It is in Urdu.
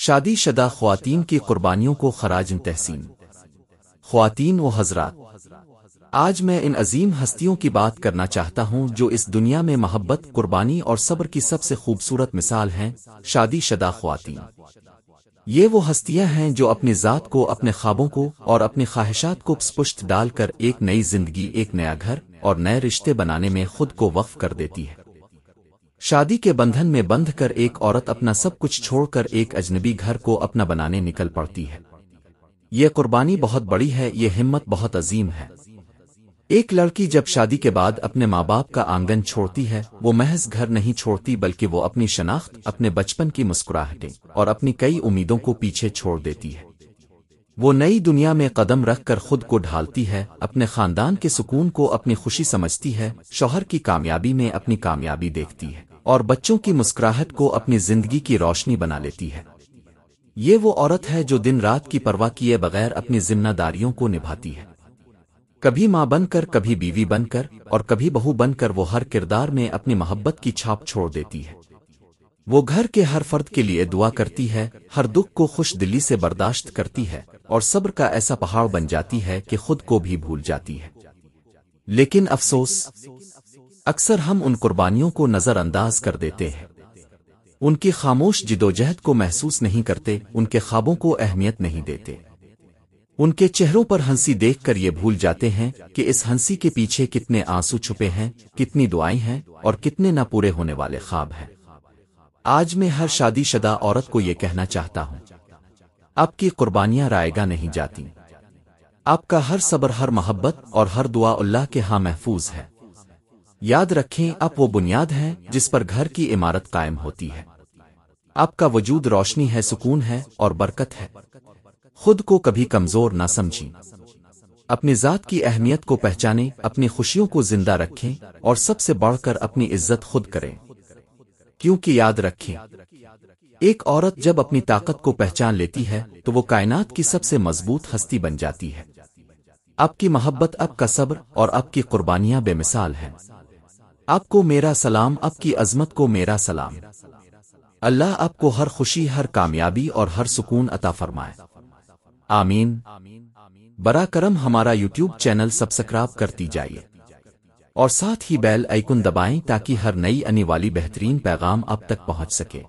شادی شدہ خواتین کی قربانیوں کو خراج تحسین۔ خواتین و حضرات، آج میں ان عظیم ہستیوں کی بات کرنا چاہتا ہوں جو اس دنیا میں محبت، قربانی اور صبر کی سب سے خوبصورت مثال ہیں۔ شادی شدہ خواتین یہ وہ ہستیاں ہیں جو اپنی ذات کو، اپنے خوابوں کو اور اپنی خواہشات کو پشت ڈال کر ایک نئی زندگی، ایک نیا گھر اور نئے رشتے بنانے میں خود کو وقف کر دیتی ہے۔ شادی کے بندھن میں بندھ کر ایک عورت اپنا سب کچھ چھوڑ کر ایک اجنبی گھر کو اپنا بنانے نکل پڑتی ہے۔ یہ قربانی بہت بڑی ہے، یہ ہمت بہت عظیم ہے۔ ایک لڑکی جب شادی کے بعد اپنے ماں باپ کا آنگن چھوڑتی ہے، وہ محض گھر نہیں چھوڑتی بلکہ وہ اپنی شناخت، اپنے بچپن کی مسکراہٹیں اور اپنی کئی امیدوں کو پیچھے چھوڑ دیتی ہے۔ وہ نئی دنیا میں قدم رکھ کر خود کو ڈھالتی ہے، اپنے خاندان کے سکون کو اپنی خوشی سمجھتی ہے، شوہر کی کامیابی میں اپنی کامیابی دیکھتی ہے اور بچوں کی مسکراہٹ کو اپنی زندگی کی روشنی بنا لیتی ہے۔ یہ وہ عورت ہے جو دن رات کی پرواہ کیے بغیر اپنی ذمہ داریوں کو نبھاتی ہے۔ کبھی ماں بن کر، کبھی بیوی بن کر اور کبھی بہو بن کر وہ ہر کردار میں اپنی محبت کی چھاپ چھوڑ دیتی ہے۔ وہ گھر کے ہر فرد کے لیے دعا کرتی ہے، ہر دکھ کو خوش دلی سے برداشت کرتی ہے اور صبر کا ایسا پہاڑ بن جاتی ہے کہ خود کو بھی بھول جاتی ہے۔ لیکن افسوس، اکثر ہم ان قربانیوں کو نظر انداز کر دیتے ہیں، ان کی خاموش جدوجہد کو محسوس نہیں کرتے، ان کے خوابوں کو اہمیت نہیں دیتے، ان کے چہروں پر ہنسی دیکھ کر یہ بھول جاتے ہیں کہ اس ہنسی کے پیچھے کتنے آنسو چھپے ہیں، کتنی دعائیں ہیں اور کتنے نہ پورے ہونے والے خواب ہیں۔ آج میں ہر شادی شدہ عورت کو یہ کہنا چاہتا ہوں، آپ کی قربانیاں رائیگاں نہیں جاتی، آپ کا ہر صبر، ہر محبت اور ہر دعا اللہ کے ہاں محفوظ ہے۔ یاد رکھیں، آپ وہ بنیاد ہیں جس پر گھر کی عمارت قائم ہوتی ہے۔ آپ کا وجود روشنی ہے، سکون ہے اور برکت ہے۔ خود کو کبھی کمزور نہ سمجھیں، اپنی ذات کی اہمیت کو پہچانیں، اپنی خوشیوں کو زندہ رکھیں اور سب سے بڑھ کر اپنی عزت خود کریں۔ کیونکہ یاد رکھیں، ایک عورت جب اپنی طاقت کو پہچان لیتی ہے تو وہ کائنات کی سب سے مضبوط ہستی بن جاتی ہے۔ آپ کی محبت، آپ کا صبر اور آپ کی قربانیاں بے مثال ہیں۔ آپ کو میرا سلام، آپ کی عظمت کو میرا سلام۔ اللہ آپ کو ہر خوشی، ہر کامیابی اور ہر سکون عطا فرمائے، آمین۔ برا کرم ہمارا یوٹیوب چینل سبسکرائب کرتی جائیے اور ساتھ ہی بیل آئیکن دبائیں تاکہ ہر نئی آنے والی بہترین پیغام آپ تک پہنچ سکے۔